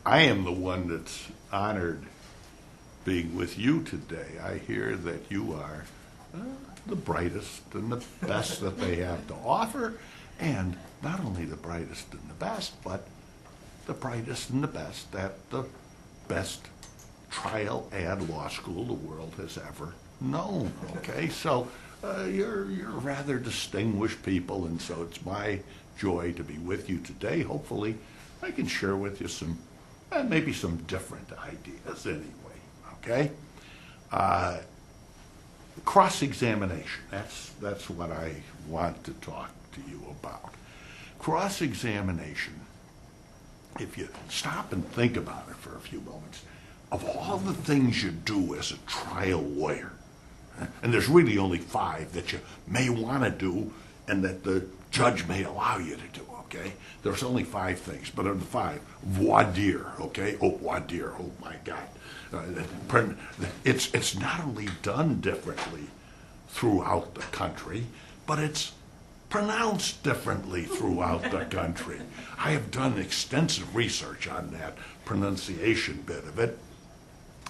I am the one that's honored being with you today. I hear that you are the brightest and the best that they have to offer, and not only the brightest and the best, but the brightest and the best at the best trial ad law school the world has ever known. Okay, so you're rather distinguished people, and so it's my joy to be with you today. Hopefully, I can share with you some maybe some different ideas anyway. Okay, cross-examination. That's what I want to talk to you about. Cross-examination. If you stop and think about it for a few moments, of all the things you do as a trial lawyer, and there's really only 5 that you may want to do and that the judge may allow you to do, okay? There's only 5 things, but of the 5, voir dire, okay? Oh, voir dire, oh my God. It's not only done differently throughout the country, but it's pronounced differently throughout the country. I have done extensive research on that pronunciation bit of it,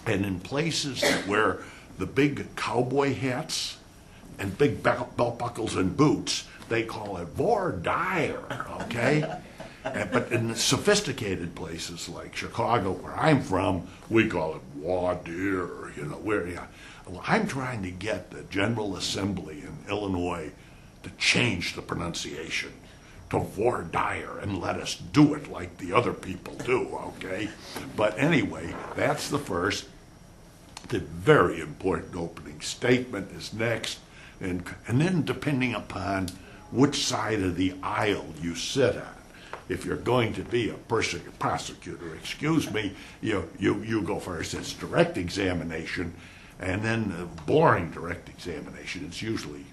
and in places that wear the big cowboy hats and big belt buckles and boots, they call it voir dire, okay? But in sophisticated places like Chicago, where I'm from, we call it voir dire, you know, well, I'm trying to get the General Assembly in Illinois to change the pronunciation to voir dire and let us do it like the other people do, okay? But anyway, that's the first. The very important opening statement is next, and then depending upon which side of the aisle you sit on, if you're going to be a prosecutor, excuse me, you go first. It's direct examination, and then boring direct examination. It's usually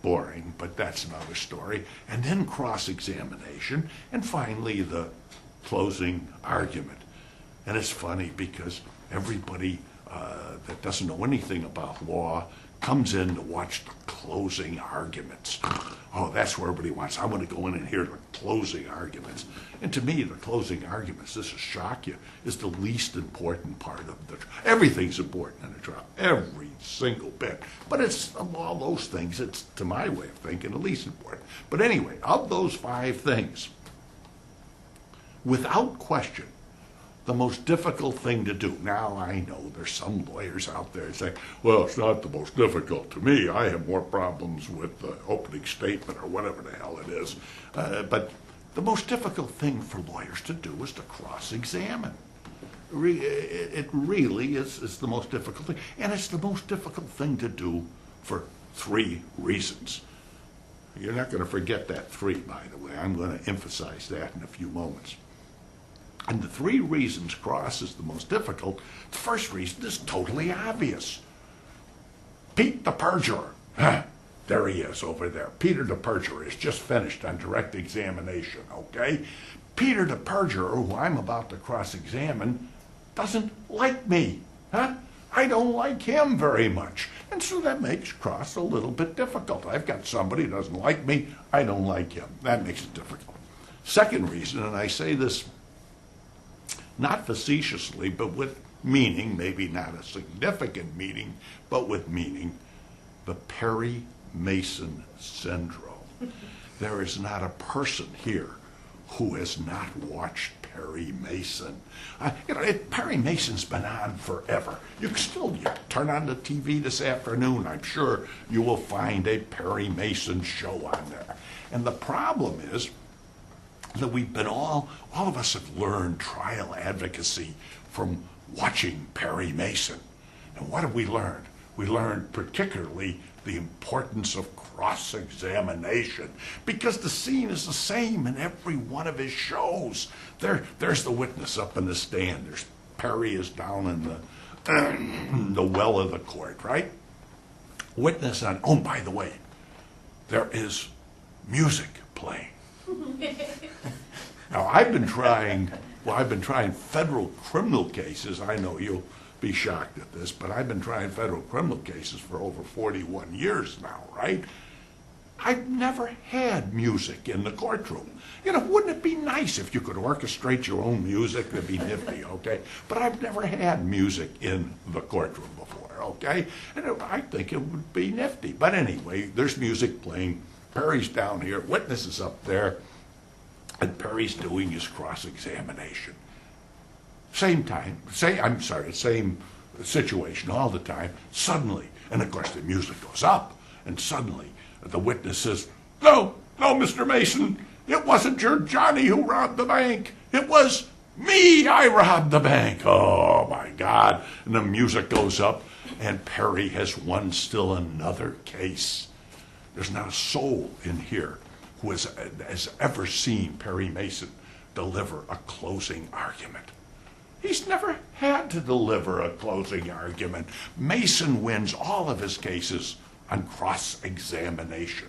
boring, but that's another story. And then cross-examination, and finally the closing argument. And it's funny because everybody that doesn't know anything about law comes in to watch the closing arguments. Oh, that's where everybody wants. I want to go in and hear the closing arguments. And to me, the closing arguments, this will shock you, is the least important part of the trial. Everything's important in a trial, every single bit. But it's, of all those things, it's, to my way of thinking, the least important. But anyway, of those 5 things, without question, the most difficult thing to do. Now, I know there's some lawyers out there saying, well, it's not the most difficult to me. I have more problems with the opening statement or whatever the hell it is. But the most difficult thing for lawyers to do is to cross-examine. It really is the most difficult thing. And it's the most difficult thing to do for 3 reasons. You're not going to forget that 3, by the way. I'm going to emphasize that in a few moments. And the 3 reasons cross is the most difficult. The first reason is totally obvious. Pete the perjurer. There he is over there. Peter the perjurer is just finished on direct examination, okay? Peter the perjurer, who I'm about to cross-examine, doesn't like me. I don't like him very much. And so that makes cross a little bit difficult. I've got somebody who doesn't like me. I don't like him. That makes it difficult. Second reason, and I say this not facetiously, but with meaning, maybe not a significant meaning, but with meaning, the Perry Mason syndrome. There is not a person here who has not watched Perry Mason. Perry Mason's been on forever. You turn on the TV this afternoon, I'm sure you will find a Perry Mason show on there. And the problem is that we've been all of us have learned trial advocacy from watching Perry Mason. And what have we learned? We learned particularly the importance of cross-examination, because the scene is the same in every one of his shows. There's the witness up in the stand. There's Perry is down in the well of the court, right? Witness on, oh, by the way, there is music playing. Now, I've been trying federal criminal cases. I know you'll be shocked at this, but I've been trying federal criminal cases for over 41 years now, right? I've never had music in the courtroom. You know, wouldn't it be nice if you could orchestrate your own music? It'd be nifty, okay? But I've never had music in the courtroom before, okay? And I think it would be nifty. But anyway, there's music playing. Perry's down here, witnesses up there, and Perry's doing his cross-examination. Same situation all the time. Suddenly, and of course the music goes up, and suddenly the witness says, no, Mr. Mason, it wasn't your Johnny who robbed the bank. It was me. I robbed the bank. Oh, my God. And the music goes up, and Perry has won still another case. There's not a soul in here who has ever seen Perry Mason deliver a closing argument. He's never had to deliver a closing argument. Mason wins all of his cases on cross-examination.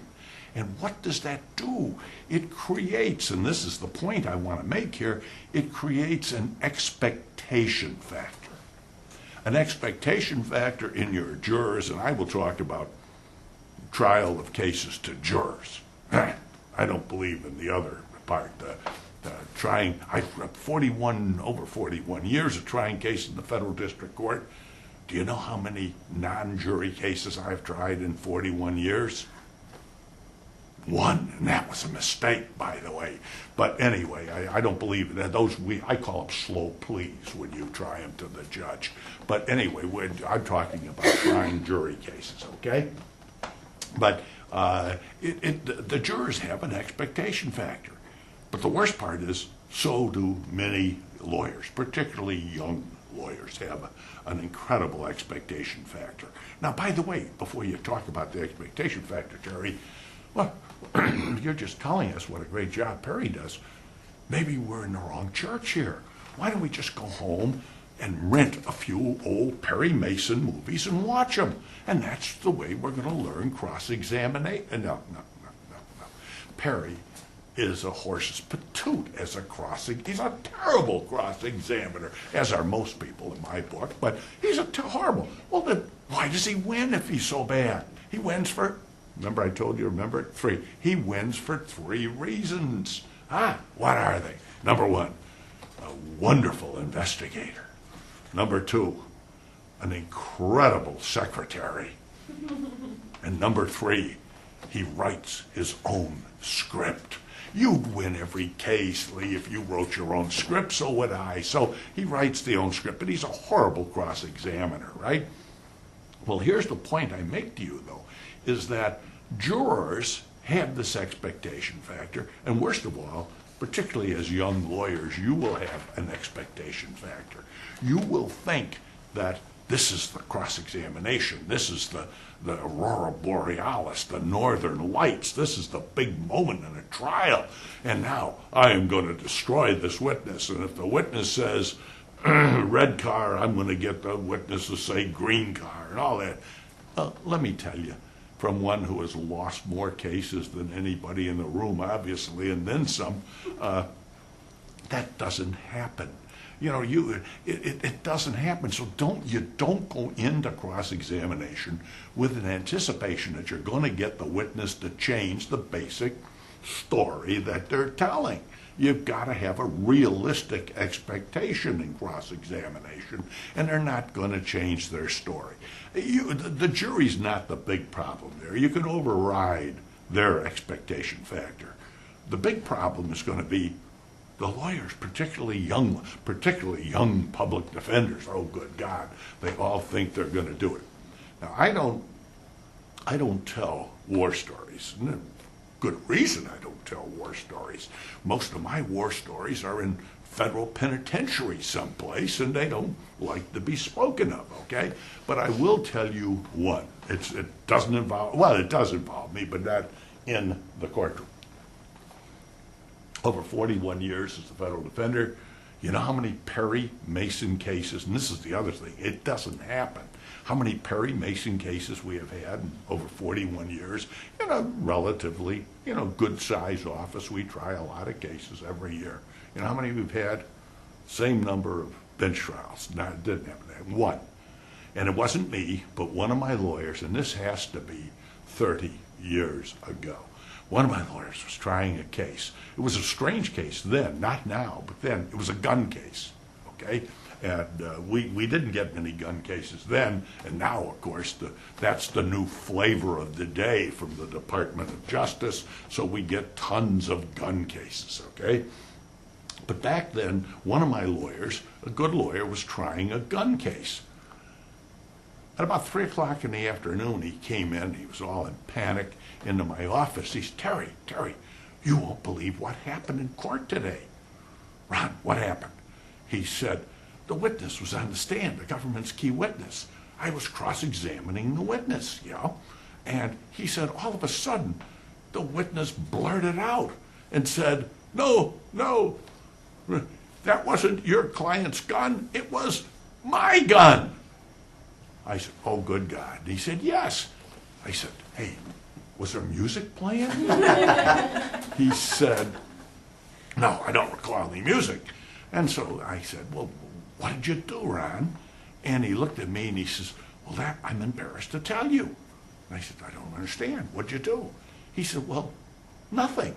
And what does that do? It creates, and this is the point I want to make here, it creates an expectation factor. An expectation factor in your jurors, and I will talk about trial of cases to jurors. I don't believe in the other part. Over 41 years of trying cases in the federal district court. Do you know how many non-jury cases I've tried in 41 years? One, and that was a mistake, by the way. But anyway, I don't believe in that. I call them slow pleas when you try them to the judge. But anyway, I'm talking about trying jury cases, okay? But the jurors have an expectation factor. But the worst part is, so do many lawyers, particularly young lawyers, have an incredible expectation factor. Now, by the way, before you talk about the expectation factor, Terry, well, you're just telling us what a great job Perry does. Maybe we're in the wrong church here. Why don't we just go home and rent a few old Perry Mason movies and watch them? And that's the way we're going to learn cross-examination. No. Perry is a horse's patoot as a he's a terrible cross-examiner, as are most people in my book, but he's horrible. Well, then why does he win if he's so bad? He wins for, remember I told you, three. He wins for 3 reasons. What are they? Number 1, a wonderful investigator. Number 2, an incredible secretary. And number 3, he writes his own script. You'd win every case, Lee, if you wrote your own script, so would I. So he writes the own script, but he's a horrible cross-examiner, right? Well, here's the point I make to you, though, is that jurors have this expectation factor, and worst of all, particularly as young lawyers, you will have an expectation factor. You will think that this is the cross-examination, this is the aurora borealis, the northern lights, this is the big moment in a trial, and now I am going to destroy this witness, and if the witness says red car, I'm going to get the witness to say green car, and all that. Let me tell you, from one who has lost more cases than anybody in the room, obviously, and then some, that doesn't happen. You know, it doesn't happen. So don't go into cross-examination with an anticipation that you're going to get the witness to change the basic story that they're telling. You've got to have a realistic expectation in cross-examination, and they're not going to change their story. The jury's not the big problem there. You can override their expectation factor. The big problem is going to be the lawyers, particularly young public defenders. Oh, good God, they all think they're going to do it. Now, I don't tell war stories. Good reason I don't tell war stories. Most of my war stories are in federal penitentiary someplace, and they don't like to be spoken of, okay? But I will tell you one. It doesn't involve, well, it does involve me, but not in the courtroom. Over 41 years as a federal defender, you know how many Perry Mason cases, and this is the other thing, it doesn't happen. How many Perry Mason cases we have had in over 41 years in a relatively, good-sized office. We try a lot of cases every year. You know how many we've had? Same number of bench trials. No, it didn't happen. One. And it wasn't me, but one of my lawyers, and this has to be 30 years ago. One of my lawyers was trying a case. It was a strange case then, not now, but then. It was a gun case, okay? And we didn't get many gun cases then, and now, of course, that's the new flavor of the day from the Department of Justice, so we get tons of gun cases, okay? But back then, one of my lawyers, a good lawyer, was trying a gun case. At about 3 o'clock in the afternoon, he came in, he was all in panic, into my office. He said, Terry, you won't believe what happened in court today. Ron, what happened? He said, the witness was on the stand, the government's key witness. I was cross-examining the witness, you know. And he said, all of a sudden, the witness blurted out and said, no, that wasn't your client's gun, it was my gun. I said, oh, good God. He said, yes. I said, hey, was there music playing? He said, no, I don't recall any music. And so I said, well, what did you do, Ron? And he looked at me and he says, well, that I'm embarrassed to tell you. And I said, I don't understand. What'd you do? He said, well, nothing.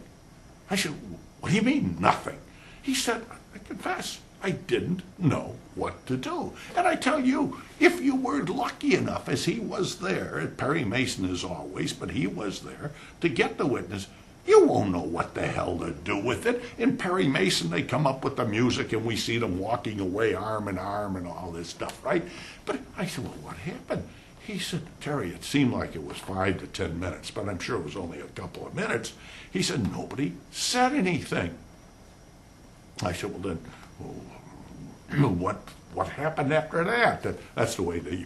I said, what do you mean, nothing? He said, I confess, I didn't know what to do. And I tell you, if you were lucky enough, as he was there, Perry Mason is always, but he was there, to get the witness, you won't know what the hell to do with it. In Perry Mason, they come up with the music and we see them walking away arm in arm and all this stuff, right? But I said, well, what happened? He said, Terry, it seemed like it was 5 to 10 minutes, but I'm sure it was only a couple of minutes. He said, nobody said anything. I said, well, then, what happened after that? That's the way they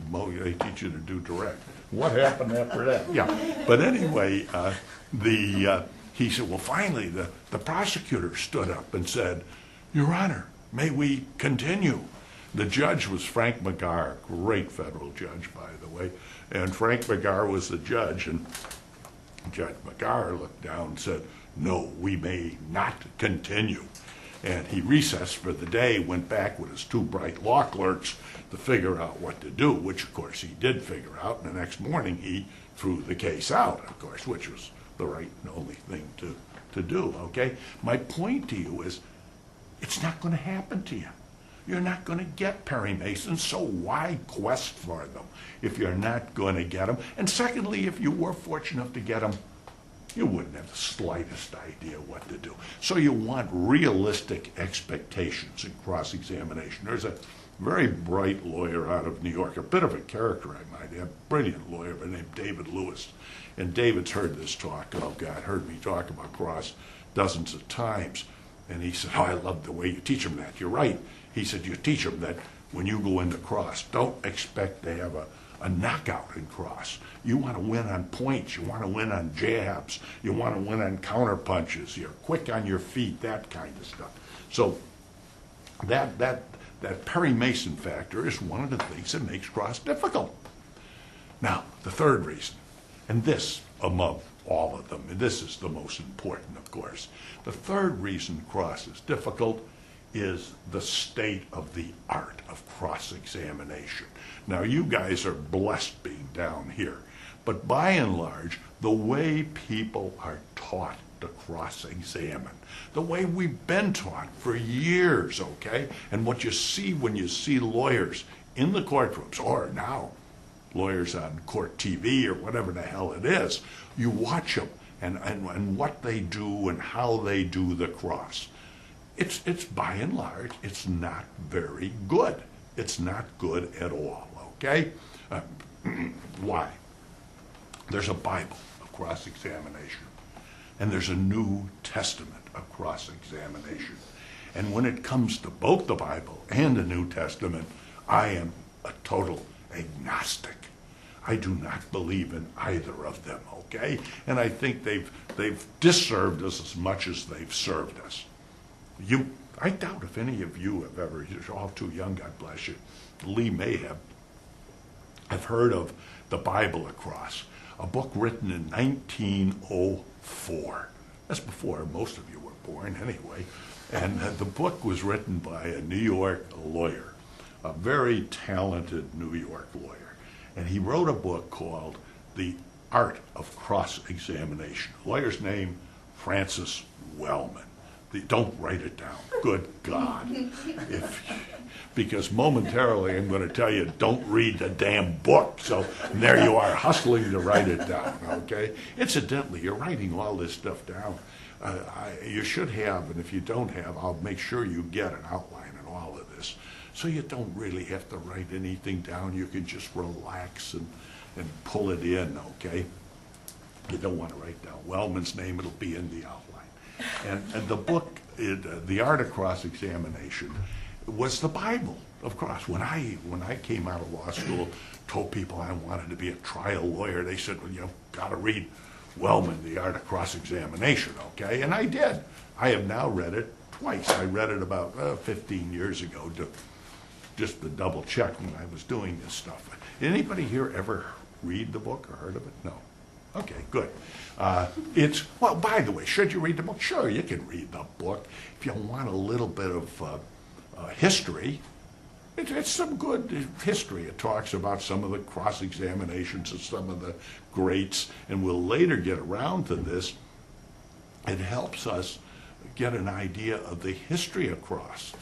teach you to do direct. What happened after that? Yeah. But anyway, he said, well, finally, the prosecutor stood up and said, Your Honor, may we continue? The judge was Frank McGarr, great federal judge, by the way. And Frank McGarr was the judge, and Judge McGarr looked down and said, no, we may not continue. And he recessed for the day, went back with his 2 bright law clerks to figure out what to do, which, of course, he did figure out. And the next morning, he threw the case out, of course, which was the right and only thing to do, okay? My point to you is, it's not going to happen to you. You're not going to get Perry Mason, so why quest for them if you're not going to get them? And secondly, if you were fortunate enough to get them, you wouldn't have the slightest idea what to do. So you want realistic expectations in cross-examination. There's a very bright lawyer out of New York, a bit of a character, I might add, brilliant lawyer by the name David Lewis. And David's heard this talk, oh God, heard me talk about cross dozens of times. And he said, oh, I love the way you teach them that. You're right. He said, you teach them that when you go into cross, don't expect to have a knockout in cross. You want to win on points. You want to win on jabs. You want to win on counter punches. You're quick on your feet, that kind of stuff. So that Perry Mason factor is one of the things that makes cross difficult. Now, the third reason, and this among all of them, and this is the most important, of course, the third reason cross is difficult is the state of the art of cross-examination. Now, you guys are blessed being down here, but by and large, the way people are taught to cross-examine, the way we've been taught for years, okay? And what you see when you see lawyers in the courtrooms, or now lawyers on court TV or whatever the hell it is, you watch them and what they do and how they do the cross. It's by and large, it's not very good. It's not good at all, okay? Why? There's a Bible of cross-examination, and there's a New Testament of cross-examination. And when it comes to both the Bible and the New Testament, I am a total agnostic. I do not believe in either of them, okay? And I think they've disserved us as much as they've served us. I doubt if any of you have ever, you're all too young, God bless you, Lee may have heard of the Bible Across, a book written in 1904. That's before most of you were born anyway. And the book was written by a New York lawyer, a very talented New York lawyer. And he wrote a book called The Art of Cross-Examination. Lawyer's name, Francis Wellman. Don't write it down. Good God. Because momentarily I'm going to tell you, don't read the damn book. So there you are, hustling to write it down, okay? Incidentally, you're writing all this stuff down. You should have, and if you don't have, I'll make sure you get an outline and all of this. So you don't really have to write anything down. You can just relax and pull it in, okay? You don't want to write down Wellman's name. It'll be in the outline. And the book, The Art of Cross-Examination, was the Bible of cross. When I came out of law school, told people I wanted to be a trial lawyer, they said, well, you've got to read Wellman, The Art of Cross-Examination, okay? And I did. I have now read it twice. I read it about 15 years ago, just to double check when I was doing this stuff. Anybody here ever read the book or heard of it? No. Okay, good. Well, by the way, should you read the book? Sure, you can read the book. If you want a little bit of history, it's some good history. It talks about some of the cross-examinations of some of the greats, and we'll later get around to this. It helps us get an idea of the history of cross,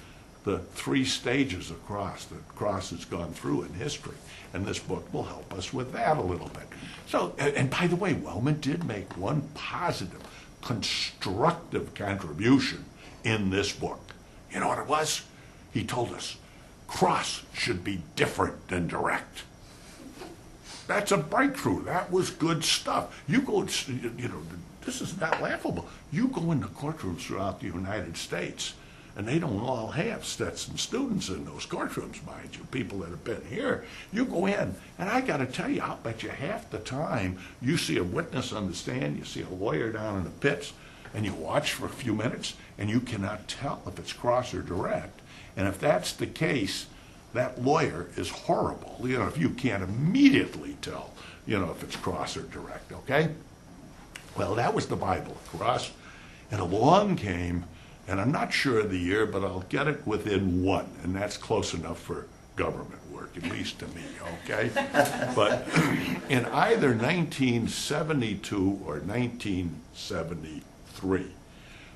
the 3 stages of cross that cross has gone through in history. And this book will help us with that a little bit. So, and by the way, Wellman did make one positive, constructive contribution in this book. You know what it was? He told us, cross should be different than direct. That's a breakthrough. That was good stuff. You go, you know, this is not laughable. You go into courtrooms throughout the United States, and they don't all have Stetson students in those courtrooms, mind you, people that have been here. You go in, and I got to tell you, I'll bet you half the time you see a witness on the stand, you see a lawyer down in the pits, and you watch for a few minutes, and you cannot tell if it's cross or direct. And if that's the case, that lawyer is horrible. You know, if you can't immediately tell, you know, if it's cross or direct, okay? Well, that was the Bible, cross. And along came, and I'm not sure of the year, but I'll get it within 1, and that's close enough for government work, at least to me, okay? But in either 1972 or 1973,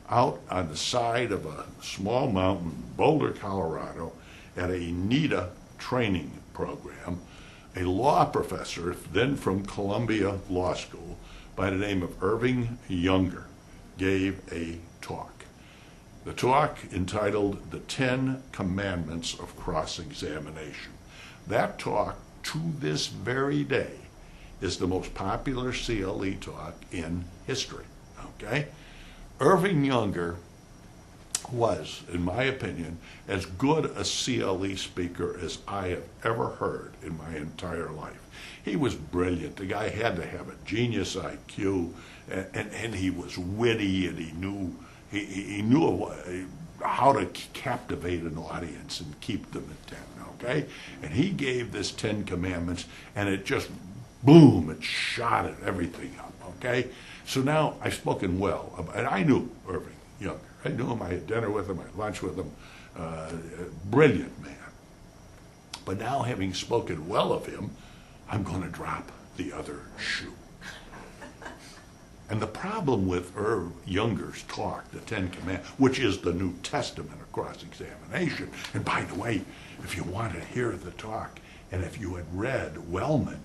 out on the side of a small mountain, Boulder, Colorado, at a NIDA training program, a law professor, then from Columbia Law School, by the name of Irv Younger, gave a talk. The talk entitled The 10 Commandments of Cross-Examination. That talk, to this very day, is the most popular CLE talk in history, okay? Irv Younger was, in my opinion, as good a CLE speaker as I have ever heard in my entire life. He was brilliant. The guy had to have a genius IQ, and he was witty, and he knew how to captivate an audience and keep them intent, okay? And he gave this 10 Commandments, and it just, boom, it shot everything up, okay? So now I've spoken well, and I knew Irv Younger. I knew him, I had dinner with him, I had lunch with him, brilliant man. But now, having spoken well of him, I'm going to drop the other shoe. And the problem with Irv Younger's talk, the 10 Commandments, which is the New Testament of cross-examination, and by the way, if you want to hear the talk, and if you had read Wellman,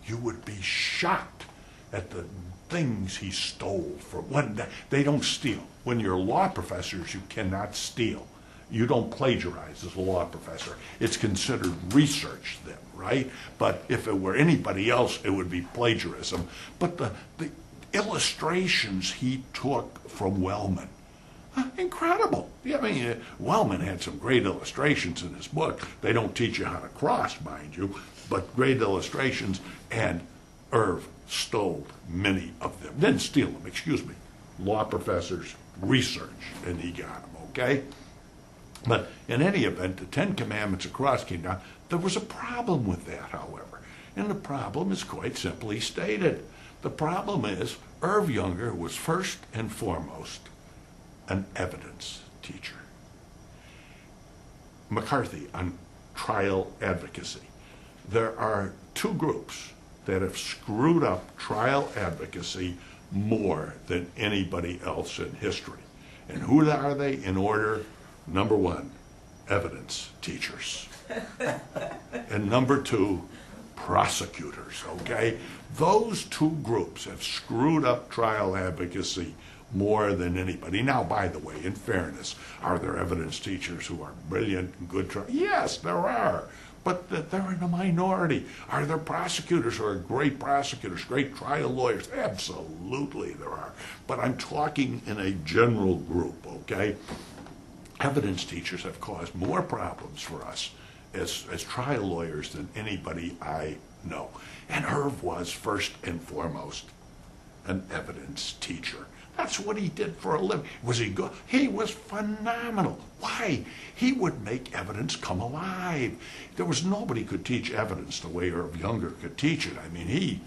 you would be shocked at the things he stole from. When they don't steal. When you're law professors, you cannot steal. You don't plagiarize as a law professor. It's considered research then, right? But if it were anybody else, it would be plagiarism. But the illustrations he took from Wellman, incredible. Yeah, I mean, Wellman had some great illustrations in his book. They don't teach you how to cross, mind you, but great illustrations, and Irv stole many of them. Didn't steal them, excuse me. Law professors, research, and he got them, okay? But in any event, the 10 Commandments of cross came down. There was a problem with that, however, and the problem is quite simply stated. The problem is Irv Younger was first and foremost an evidence teacher. MacCarthy on trial advocacy. There are 2 groups that have screwed up trial advocacy more than anybody else in history. And who are they in order? Number one, evidence teachers. And number two, prosecutors, okay? Those two groups have screwed up trial advocacy more than anybody. Now, by the way, in fairness, are there evidence teachers who are brilliant and good? Yes, there are. But they're in a minority. Are there prosecutors who are great prosecutors, great trial lawyers? Absolutely there are. But I'm talking in a general group, okay? Evidence teachers have caused more problems for us as trial lawyers than anybody I know. And Irv was, first and foremost, an evidence teacher. That's what he did for a living. Was he good? He was phenomenal. Why? He would make evidence come alive. There was nobody could teach evidence the way Irv Younger could teach it. I mean, he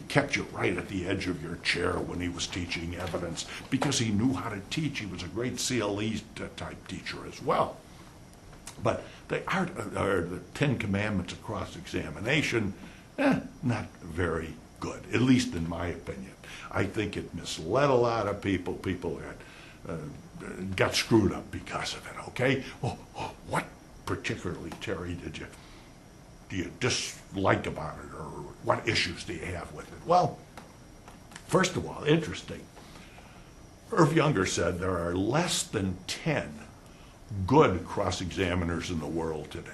kept you right at the edge of your chair when he was teaching evidence because he knew how to teach. He was a great CLE type teacher as well. But the art, or the Ten Commandments of cross-examination, not very good, at least in my opinion. I think it misled a lot of people. People got screwed up because of it, okay? Well, what particularly, Terry, do you dislike about it, or what issues do you have with it? Well, first of all, interesting. Irv Younger said there are less than 10 good cross-examiners in the world today.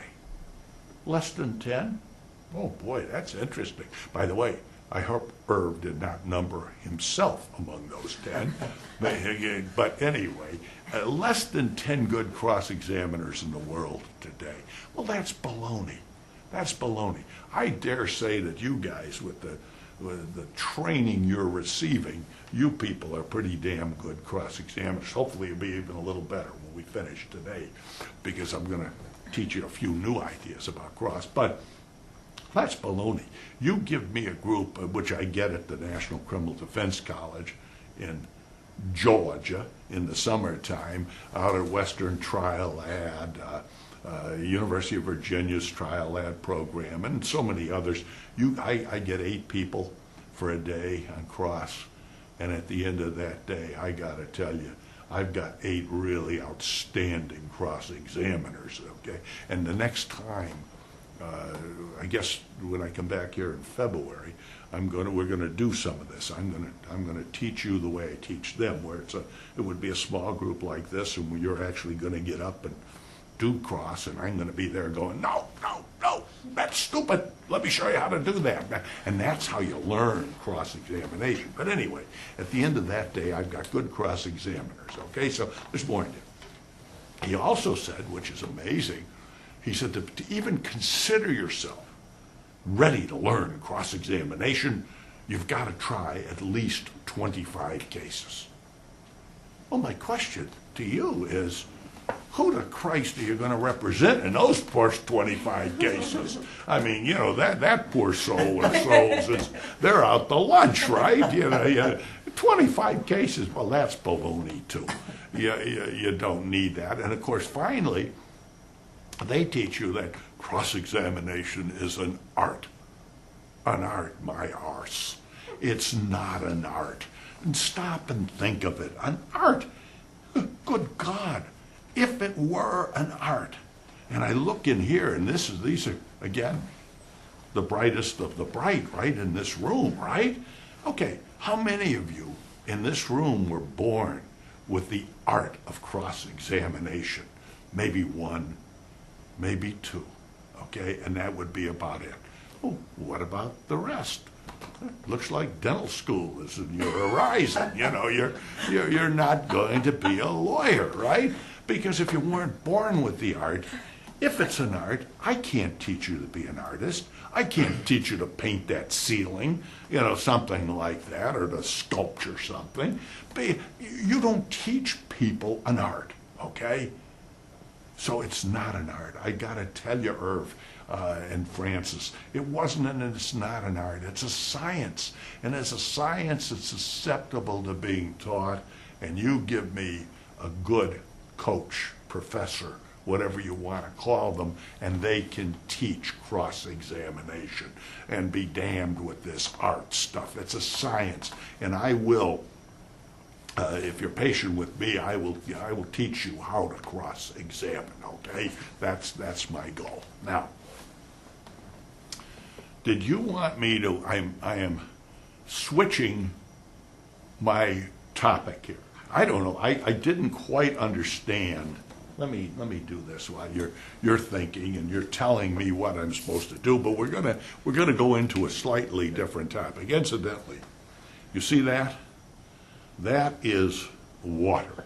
Less than 10? Oh boy, that's interesting. By the way, I hope Irv did not number himself among those 10. But anyway, less than 10 good cross-examiners in the world today. Well, that's baloney. That's baloney. I dare say that you guys, with the training you're receiving, you people are pretty damn good cross-examiners. Hopefully you'll be even a little better when we finish today, because I'm going to teach you a few new ideas about cross. But that's baloney. You give me a group, which I get at the National Criminal Defense College in Georgia in the summertime, out at Western Trial Ad, University of Virginia's Trial Ad program, and so many others. I get 8 people for a day on cross, and at the end of that day, I got to tell you, I've got 8 really outstanding cross-examiners, okay? And the next time, I guess when I come back here in February, we're gonna do some of this. I'm gonna teach you the way I teach them, where it would be a small group like this, and you're actually gonna get up and do cross, and I'm gonna be there going, no, that's stupid. Let me show you how to do that. And that's how you learn cross-examination. But anyway, at the end of that day, I've got good cross-examiners, okay? So there's more to do. He also said, which is amazing, he said to even consider yourself ready to learn cross-examination, you've got to try at least 25 cases. Well, my question to you is, who the Christ are you going to represent in those first 25 cases? I mean, you know, that poor soul or souls, they're out to lunch, right? You know, 25 cases, well, that's baloney too. You don't need that. And of course, finally, they teach you that cross-examination is an art. An art, my arse. It's not an art. And stop and think of it. An art? Good God. If it were an art. And I look in here, and these are, again, the brightest of the bright, right, in this room, right? Okay, how many of you in this room were born with the art of cross-examination? Maybe 1, maybe 2, okay? And that would be about it. Oh, what about the rest? Looks like dental school is in your horizon. You know, you're not going to be a lawyer, right? Because if you weren't born with the art, if it's an art, I can't teach you to be an artist. I can't teach you to paint that ceiling, you know, something like that, or to sculpture something. But you don't teach people an art, okay? So it's not an art. I gotta tell you, Irv and Francis, it wasn't and it's not an art. It's a science. And as a science, it's susceptible to being taught. And you give me a good coach, professor, whatever you want to call them, and they can teach cross-examination. And be damned with this art stuff. It's a science, and I will, if you're patient with me, I will teach you how to cross-examine, okay? That's my goal. Now, did you want me to, I am switching my topic here. I don't know, I didn't quite understand. Let me do this while you're thinking and you're telling me what I'm supposed to do, but we're gonna go into a slightly different topic. Incidentally, you see that? That is water.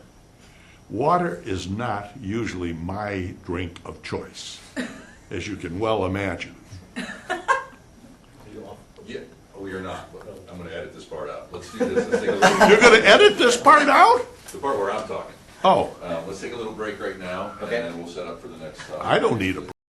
Water is not usually my drink of choice, as you can well imagine. Yeah, we are not, but I'm gonna edit this part out. Let's do this, let's take a little. You're gonna edit this part out? The part where I'm talking. Oh, Let's take a little break right now, and Okay. then we'll set up for the next topic. I don't need a break.